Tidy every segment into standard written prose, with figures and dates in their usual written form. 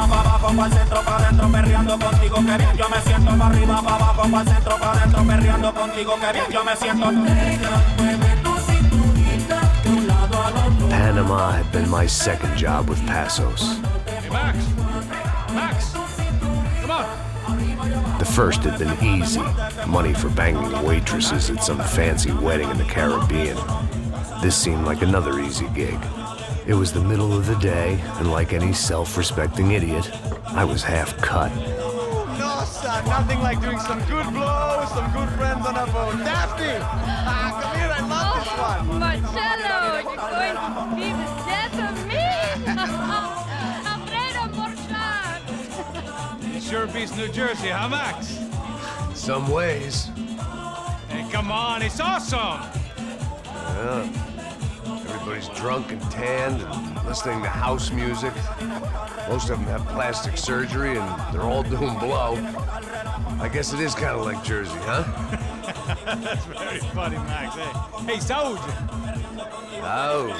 arriba, pa' abajo, pa'l centro, pa' adentro, perreando contigo, que bien yo me siento. Pa' arriba, pa' abajo, pa'l centro, pa' adentro, perreando contigo, que bien yo me siento. Panama had been my second job with Passos. Hey, Max! Max! Come on! The first had been easy, money for banging waitresses at some fancy wedding in the Caribbean. This seemed like another easy gig. It was the middle of the day, and like any self-respecting idiot, I was half cut. No, son, nothing like doing some good blows, some good friends on a boat. Daphne! Come here, I love this one. Marcello, you're going to be the death of me? Alfredo Borchardt. It sure beats New Jersey, huh, Max? Some ways. Hey, come on, it's awesome! Yeah. Everybody's drunk and tanned and listening to house music. Most of them have plastic surgery and they're all doing blow. I guess it is kind of like Jersey, huh? That's very funny, Max. Hey, Saúde! Oh.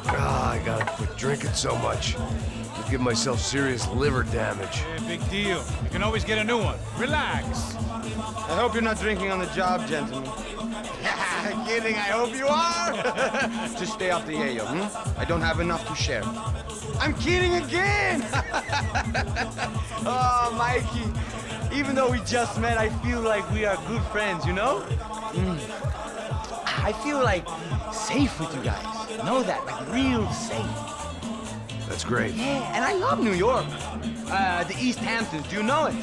Ah, I gotta quit drinking so much. I'll give myself serious liver damage. Hey, big deal. You can always get a new one. Relax. I hope you're not drinking on the job, gentlemen. Kidding, I hope you are. Just stay off the yayo, I don't have enough to share. I'm kidding again! Oh, Mikey, even though we just met, I feel like we are good friends, you know? I feel like safe with you guys. Know that, like real safe. That's great. Yeah, and I love New York. The East Hamptons, do you know it?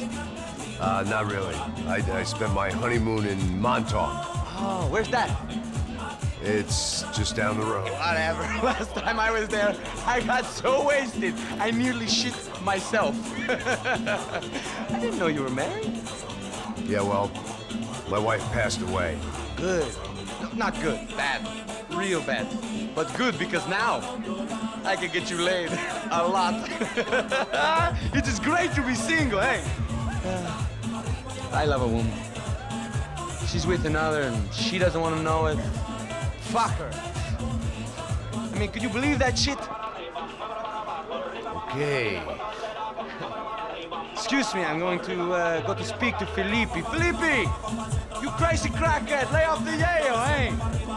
Not really. I spent my honeymoon in Montauk. Oh, where's that? It's just down the road. Whatever. Last time I was there, I got so wasted, I nearly shit myself. I didn't know you were married. Yeah, well, my wife passed away. Good. No, not good. Bad. Real bad. But good because now I can get you laid a lot. It is great to be single, hey? I love a woman. She's with another and she doesn't want to know it. Fuck her. I mean, could you believe that shit? Okay. Excuse me, I'm going to go to speak to Felipe. Felipe! You crazy crackhead! Lay off the yayo, eh?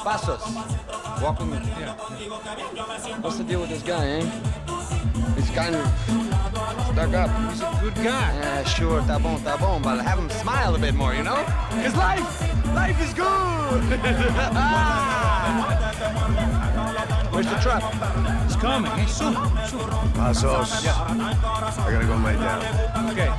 Passos. Walk with me. Yeah. What's the deal with this guy, eh? He's kind of stuck up. He's a good guy. Yeah, sure, tá bom, but have him smile a bit more, you know? Because life is good! Where's the truck? It's coming. Hey, soon. Passos. Yeah. I gotta go lay down. Okay.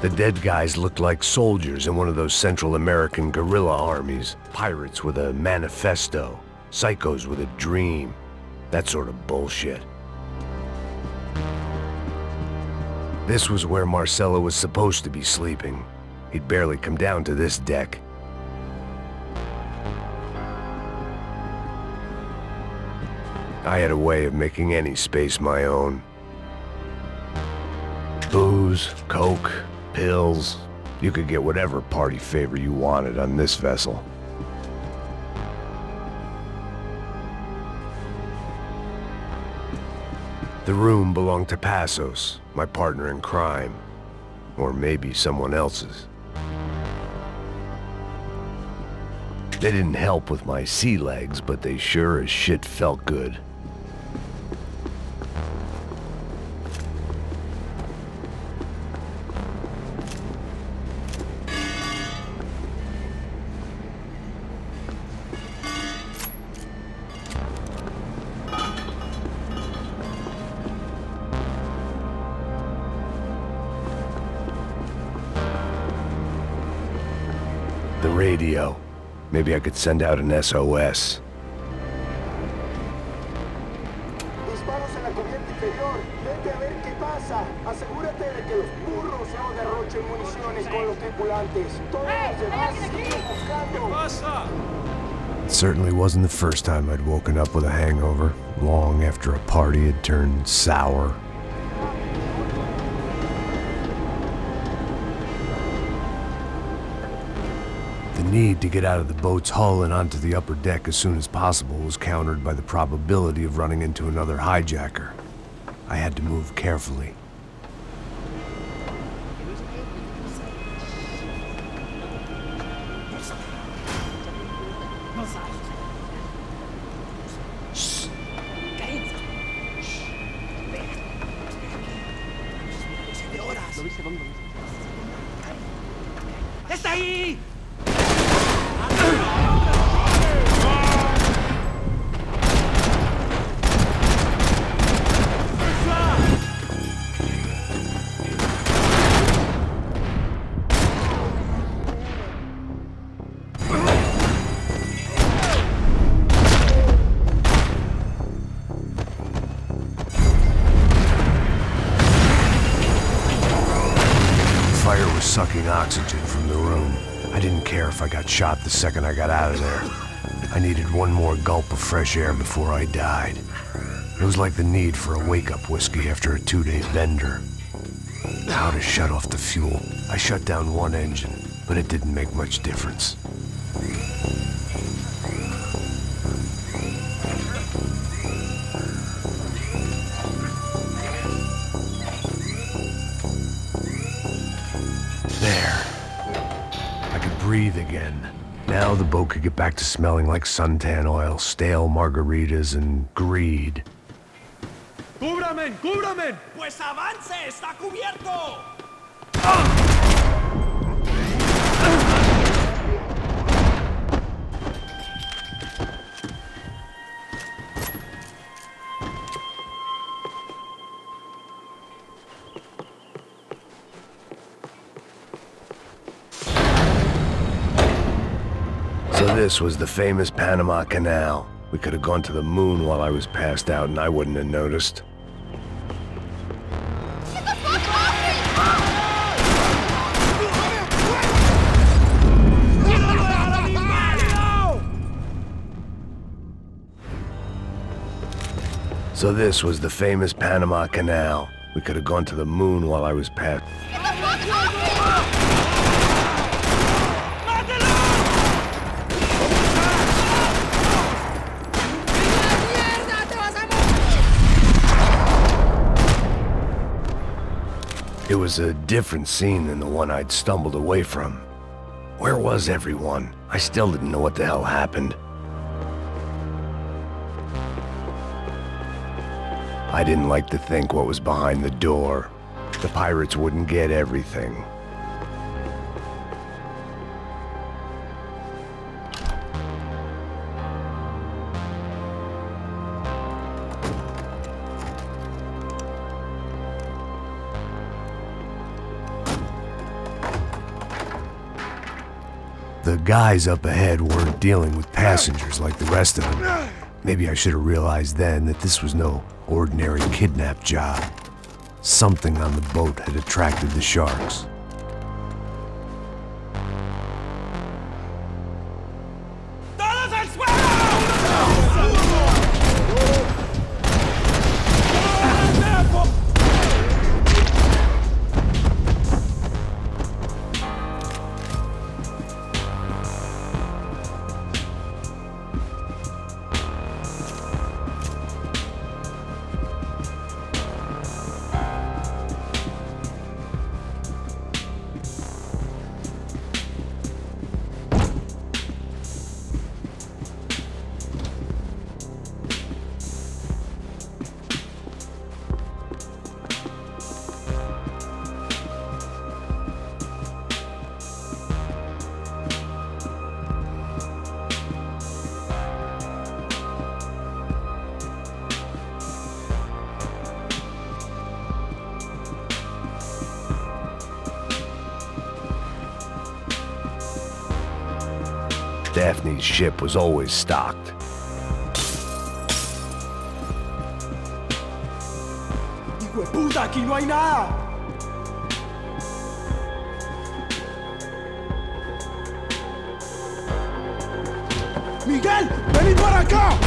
The dead guys looked like soldiers in one of those Central American guerrilla armies. Pirates with a manifesto, psychos with a dream. That sort of bullshit. This was where Marcelo was supposed to be sleeping. He'd barely come down to this deck. I had a way of making any space my own. Booze, coke, pills. You could get whatever party favor you wanted on this vessel. The room belonged to Passos, my partner in crime. Or maybe someone else's. They didn't help with my sea legs, but they sure as shit felt good. The radio. Maybe I could send out an SOS. Disparos en la cubierta inferior. Vete a ver qué pasa. Asegúrate de que los burros no derrochen municiones con los tripulantes. Todos los demás siguen buscando. It certainly wasn't the first time I'd woken up with a hangover, long after a party had turned sour. The need to get out of the boat's hull and onto the upper deck as soon as possible was countered by the probability of running into another hijacker. I had to move carefully. ¡Está ahí! Sucking oxygen from the room. I didn't care if I got shot the second I got out of there. I needed one more gulp of fresh air before I died. It was like the need for a wake-up whiskey after a 2-day bender. How to shut off the fuel. I shut down one engine, but it didn't make much difference. Breathe again. Now the boat could get back to smelling like suntan oil, stale margaritas, and greed. ¡Cúbrame! ¡Cúbrame! ¡Pues avance! ¡Está cubierto! So this was the famous Panama Canal. We could have gone to the moon while I was passed out and I wouldn't have noticed. Get the fuck off me! So this was the famous Panama Canal. We could have gone to the moon while I was passed. Get the fuck off me! It was a different scene than the one I'd stumbled away from. Where was everyone? I still didn't know what the hell happened. I didn't like to think what was behind the door. The pirates wouldn't get everything. the guys up ahead weren't dealing with passengers like the rest of them. Maybe I should have realized then that this was no ordinary kidnap job. Something on the boat had attracted the sharks. Daphne's ship was always stocked. ¡Hijo de puta! ¡Aquí no hay nada! ¡Miguel! ¡Vení para acá!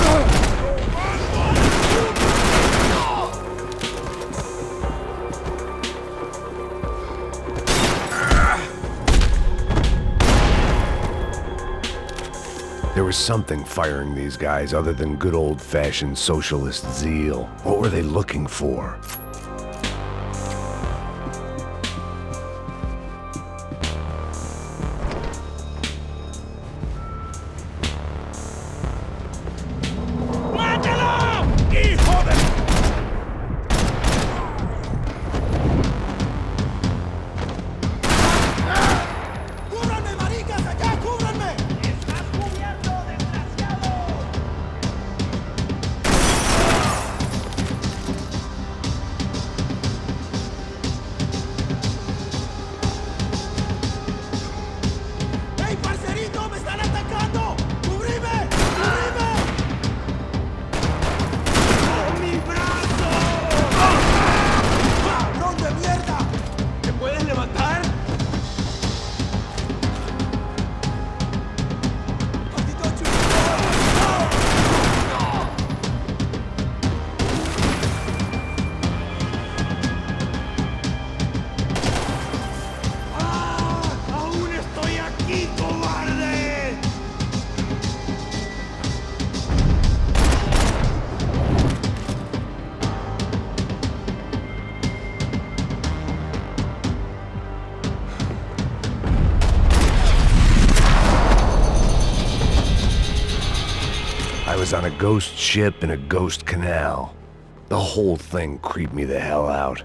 There was something firing these guys other than good old-fashioned socialist zeal. What were they looking for? I was on a ghost ship in a ghost canal. The whole thing creeped me the hell out.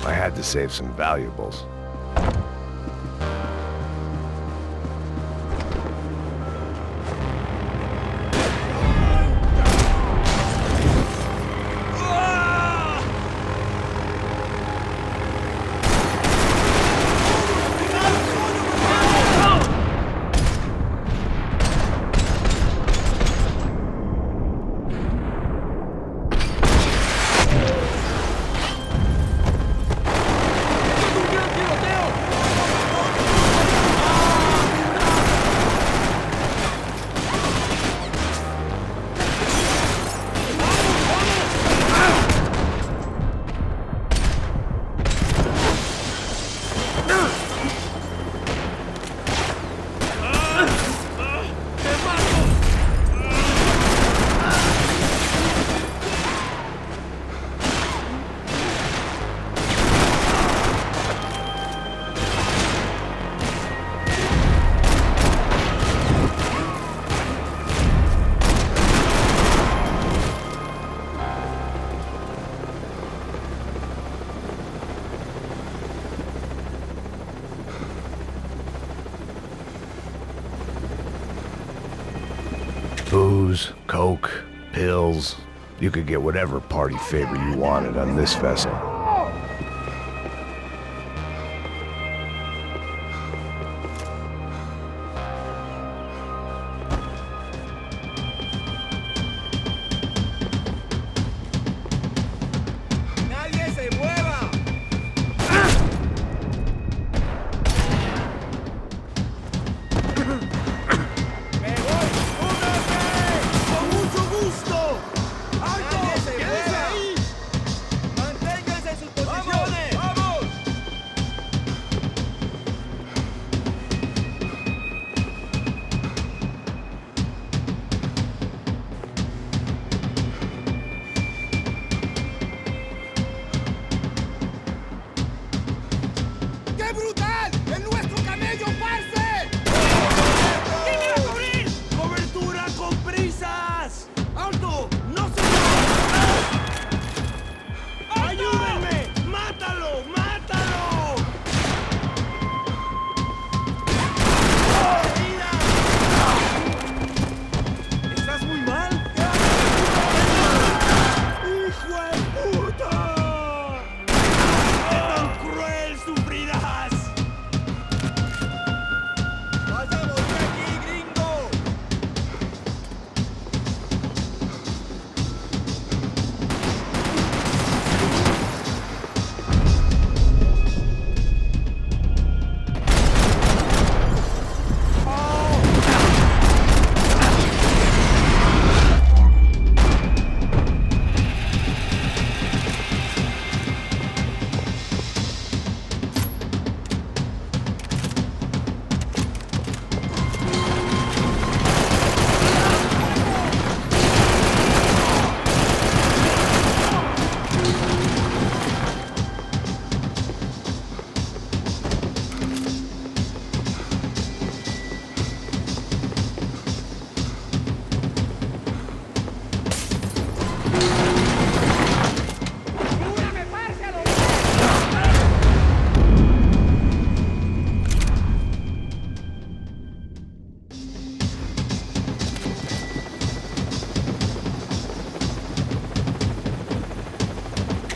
I had to save some valuables. Booze, coke, pills. You could get whatever party favor you wanted on this vessel.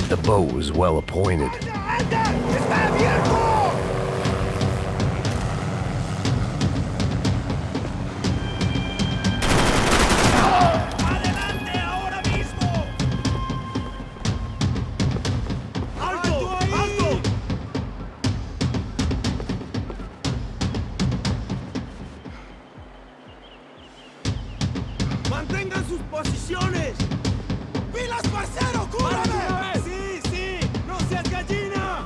The boat was well appointed. ¡Mantengan sus posiciones! ¡Pilas, parcero! ¡Cúbrame! ¡Sí, sí! ¡No seas gallina!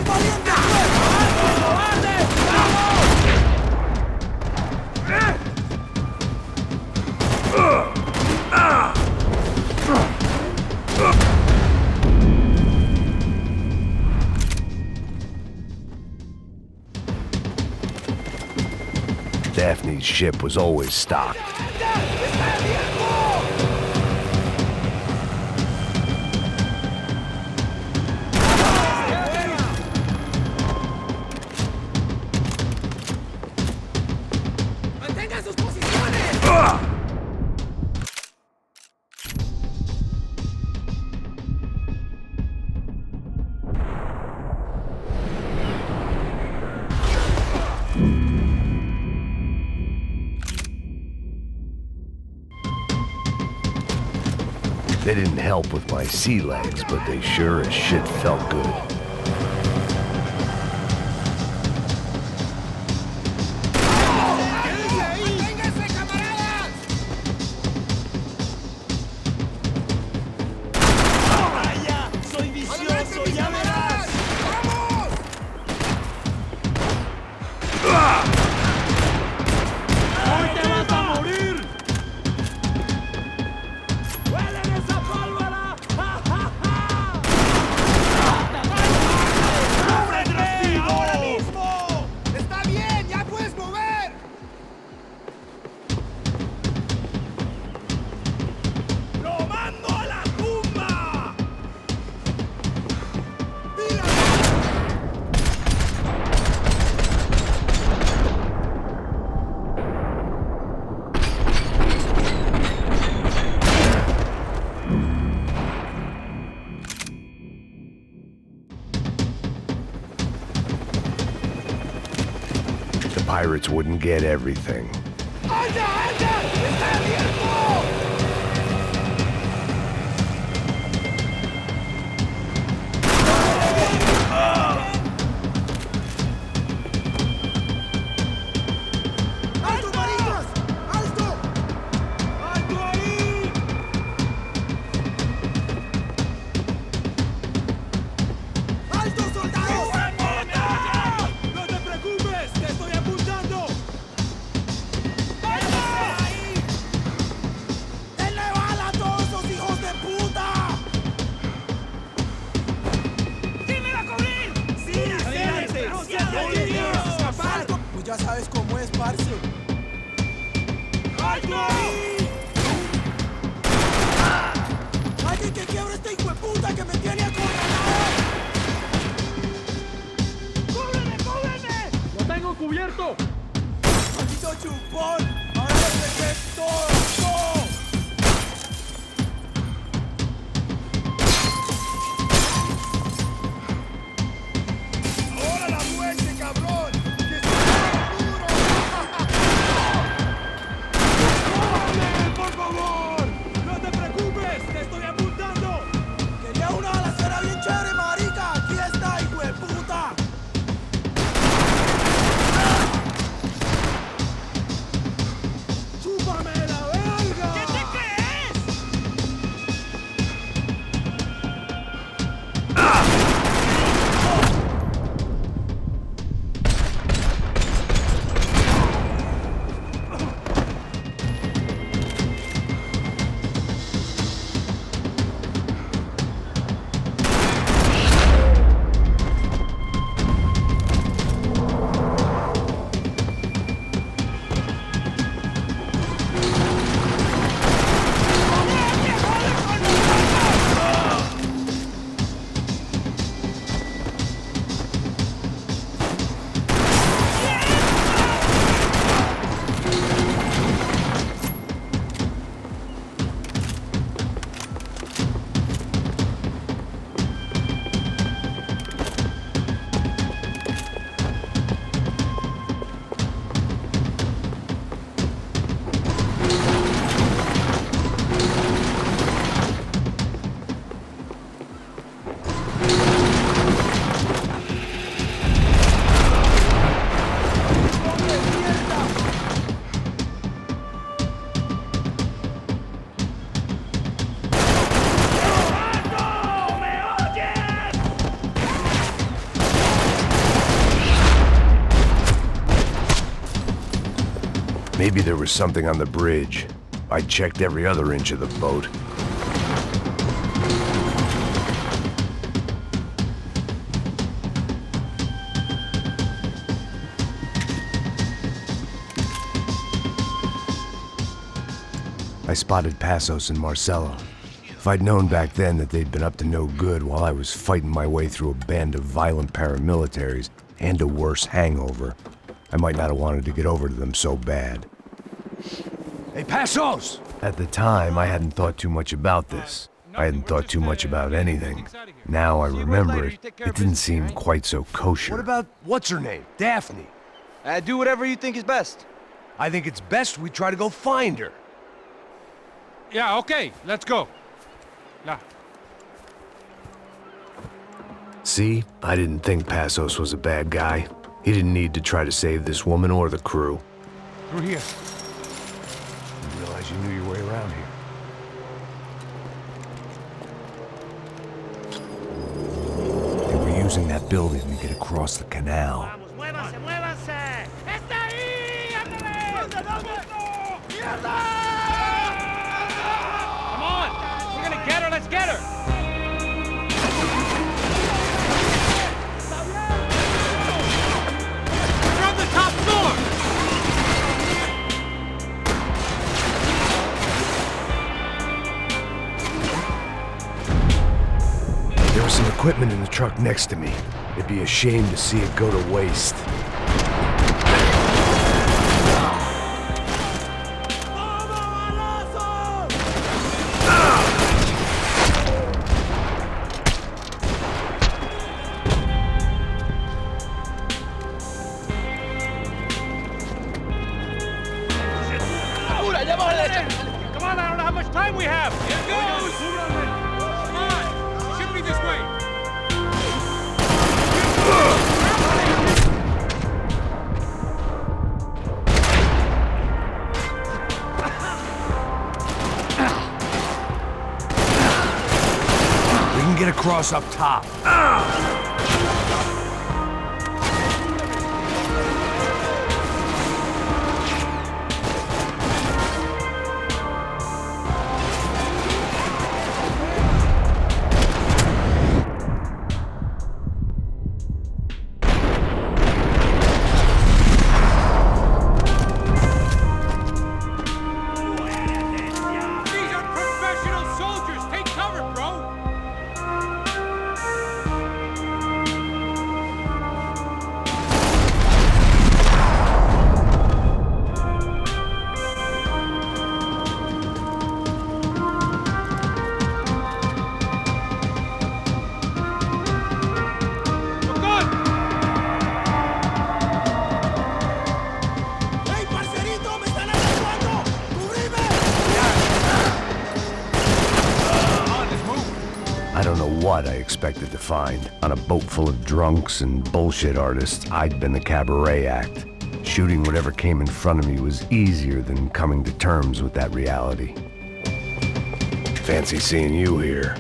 ¡Valiente! ¡Cobarde! Daphne's ship was always stocked. ¡Mantengan sus posiciones! They didn't help with my sea legs, but they sure as shit felt good. the pirates wouldn't get everything. Ya sabes cómo es, parce. ¡Alto! ¡Alguien que quiebre este hijo de puta que me tiene acorralado! ¡Cúbreme, cúbreme! ¡Lo tengo cubierto! ¡Maldito chupón! ¡Ahora lo pegué todo! ¡Ahora la muerte, cabrón! ¡Por favor! ¡No te preocupes! ¡Te estoy apuntando! ¡Quería una balacera bien chévere, marica! ¡Aquí está, hijo de puta! ¡Chúpame la verga! ¿Qué te crees? Maybe there was something on the bridge. I checked every other inch of the boat. I spotted Passos and Marcelo. If I'd known back then that they'd been up to no good while I was fighting my way through a band of violent paramilitaries and a worse hangover, I might not have wanted to get over to them so bad. Hey, Passos! At the time, I hadn't thought too much about this. I hadn't thought too much about anything. Now I remember it, it didn't seem quite so kosher. What about, what's her name? Daphne. Do whatever you think is best. I think it's best we try to go find her. Yeah, okay, let's go. Yeah. See, I didn't think Passos was a bad guy. He didn't need to try to save this woman or the crew. Through here. Didn't realize you knew your way around here. They were using that building to get across the canal. Vamos, muévanse, muévanse. ¡Está ahí! ¡Ándale! ¿Dónde? ¡Mierda! Come on! We're gonna get her, let's get her! We're on the top floor! There was some equipment in the truck next to me. It'd be a shame to see it go to waste. Come on, I don't know how much time we have. Here goes. Come on. It should be this way. We can get across up top. These are professional soldiers. Take cover, bro. You're good. ¡Hey, parcerito! ¡Me están atrapando! ¡Cubrime! I don't know what I expected to find. On a boat full of drunks and bullshit artists, I'd been the cabaret act. Shooting whatever came in front of me was easier than coming to terms with that reality. Fancy seeing you here.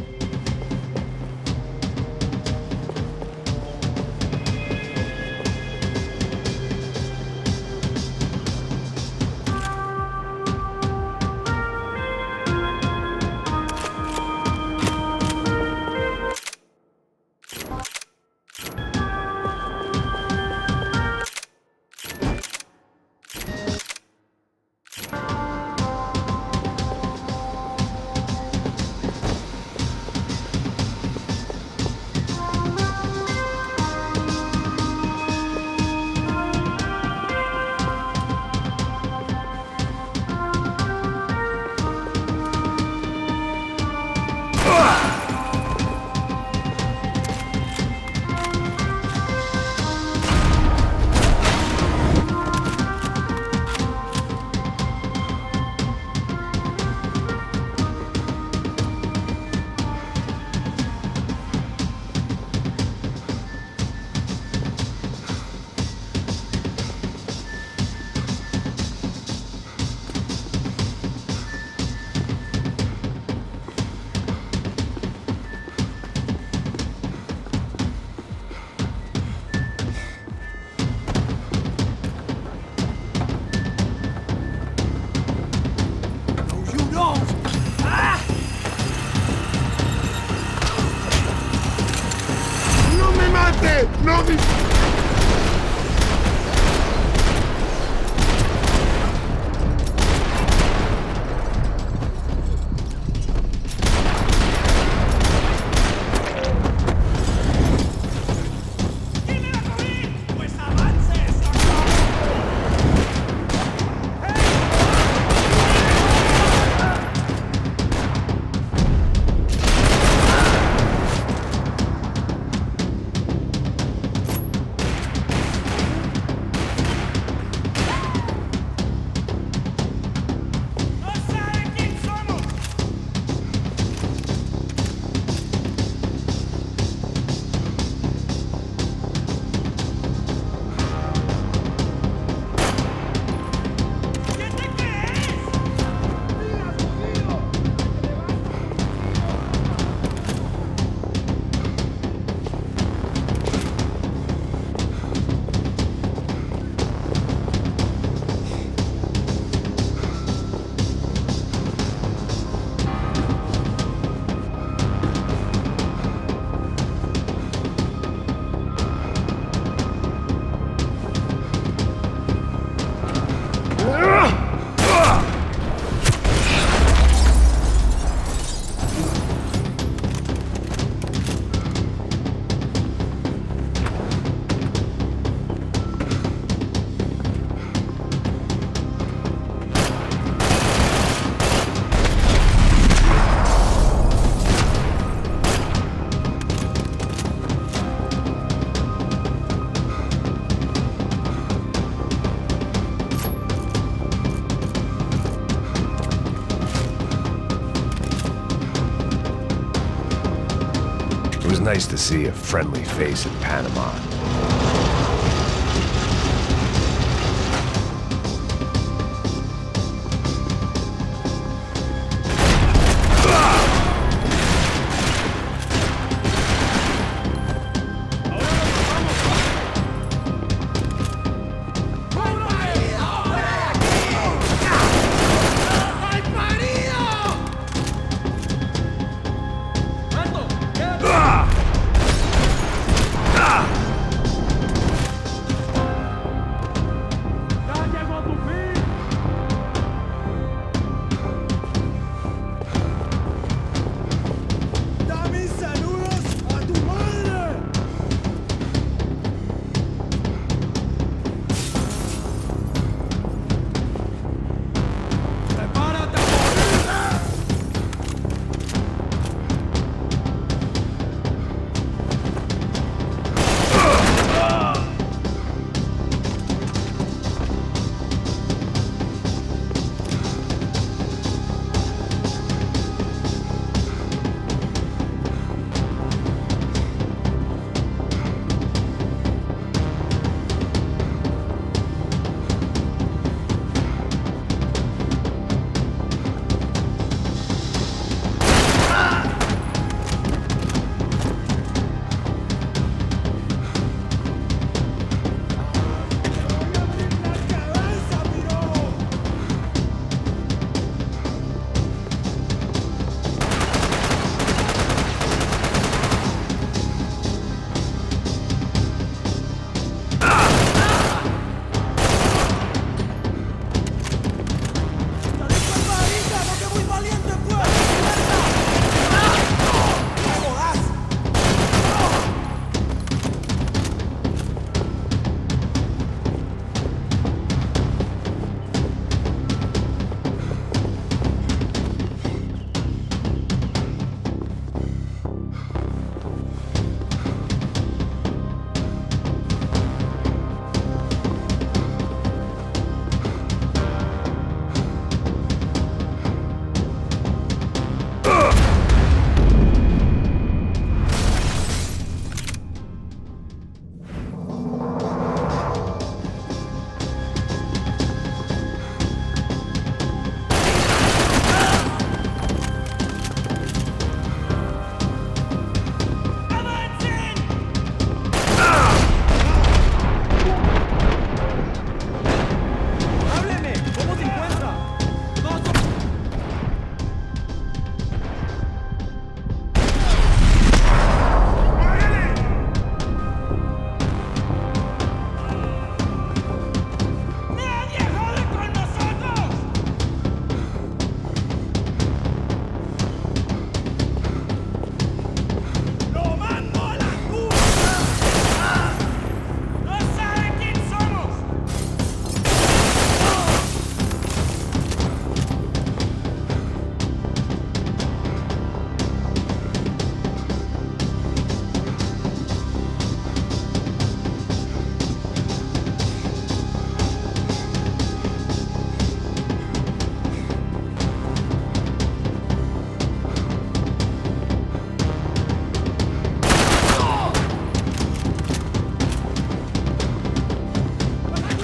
nice to see a friendly face in Panama.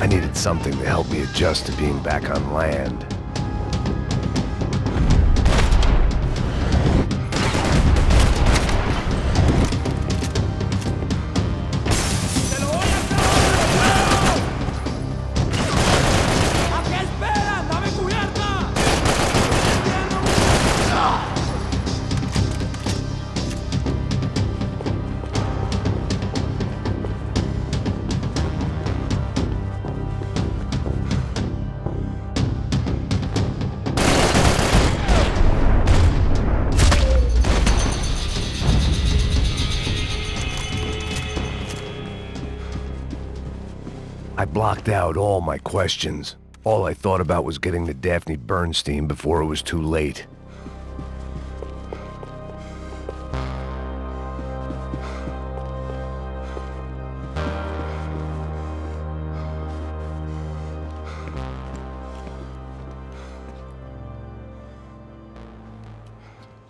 I needed something to help me adjust to being back on land. I blocked out all my questions. All I thought about was getting to Daphne Bernstein before it was too late.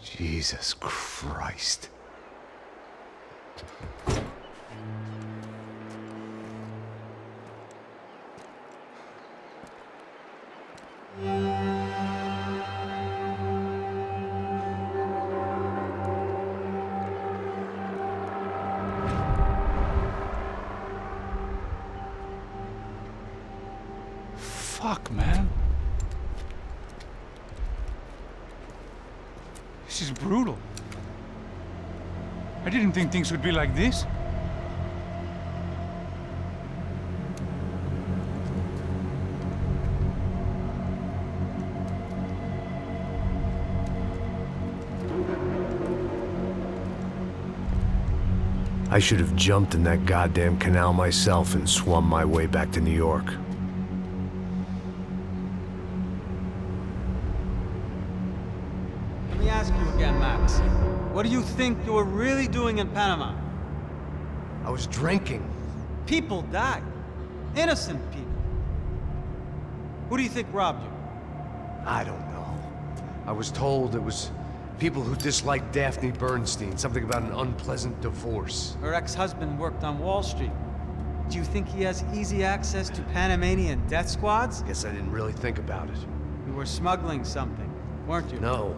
Jesus Christ. Fuck, man. This is brutal. I didn't think things would be like this. I should have jumped in that goddamn canal myself and swum my way back to New York. Let me ask you again, Max. What do you think you were really doing in Panama? I was drinking. People died. Innocent people. Who do you think robbed you? I don't know. I was told it was people who disliked Daphne Bernstein, something about an unpleasant divorce. Her ex-husband worked on Wall Street. Do you think he has easy access to Panamanian death squads? Guess I didn't really think about it. You were smuggling something, weren't you? No.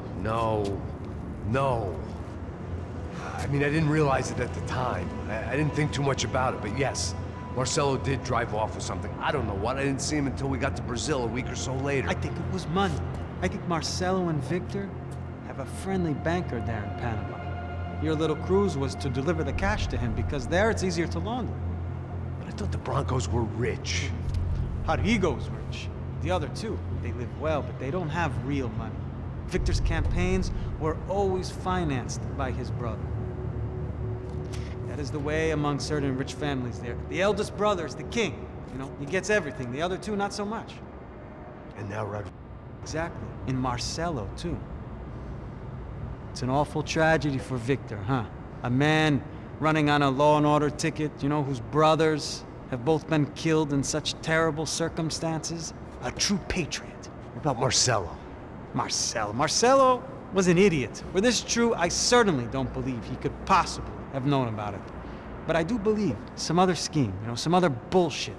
I mean, I didn't realize it at the time. I didn't think too much about it, but yes, Marcelo did drive off with something. I don't know what. I didn't see him until we got to Brazil a week or so later. I think it was money. I think Marcelo and Victor have a friendly banker there in Panama. Your little cruise was to deliver the cash to him because there it's easier to launder. But I thought the Broncos were rich. Rodrigo's rich. The other two, they live well, but they don't have real money. Victor's campaigns were always financed by his brother. That is the way among certain rich families there. The eldest brother is the king. You know, he gets everything. The other two, not so much. And now Rodrigo. Exactly. And Marcelo, too. It's an awful tragedy for Victor, huh? A man running on a law and order ticket, you know, whose brothers have both been killed in such terrible circumstances. A true patriot. What about Marcelo? Marcelo was an idiot. Were this true, I certainly don't believe he could possibly have known about it. But I do believe some other scheme, you know, some other bullshit.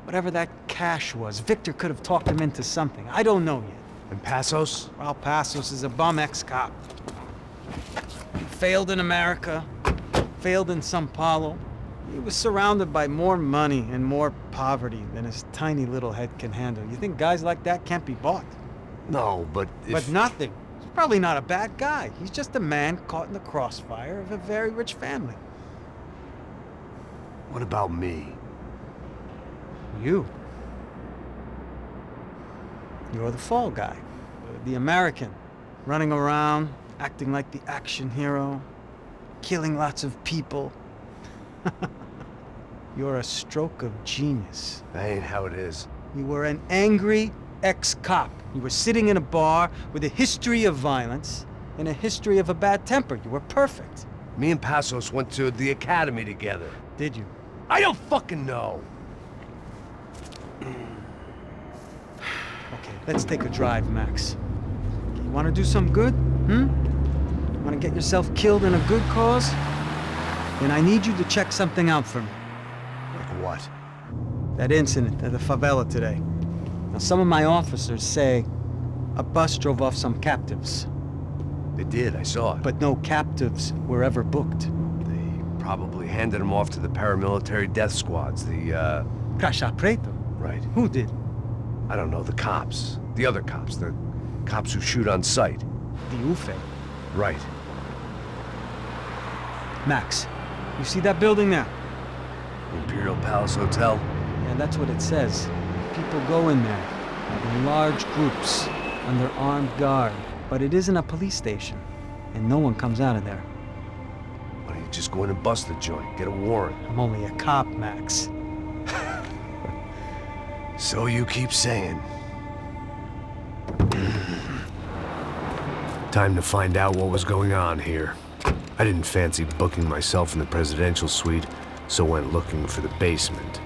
Whatever that cash was, Victor could have talked him into something. I don't know yet. And Passos? Well, Passos is a bum ex-cop. He failed in America, failed in Sao Paulo. He was surrounded by more money and more poverty than his tiny little head can handle. You think guys like that can't be bought? No, but if... But nothing. He's probably not a bad guy. He's just a man caught in the crossfire of a very rich family. What about me? You. You're the fall guy. The American. Running around, acting like the action hero. Killing lots of people. You're a stroke of genius. That ain't how it is. You were an angry ex-cop. You were sitting in a bar with a history of violence and a history of a bad temper. You were perfect. Me and Passos went to the academy together. Did you? I don't fucking know. Okay, let's take a drive, Max. You want to do some good? Want to get yourself killed in a good cause? Then I need you to check something out for me. Like what? That incident at the favela today. Now, some of my officers say a bus drove off some captives. They did, I saw it. But no captives were ever booked. They probably handed them off to the paramilitary death squads, the, Caixa Preto? Right. Who did? I don't know, the cops. The other cops. The cops who shoot on sight. The UFE. Right. Max, you see that building there? Imperial Palace Hotel? Yeah, that's what it says. People go in there in large groups under armed guard. But it isn't a police station, and no one comes out of there. Why don't you just go in and bust the joint? Get a warrant. I'm only a cop, Max. So you keep saying. Time to find out what was going on here. I didn't fancy booking myself in the presidential suite, so went looking for the basement.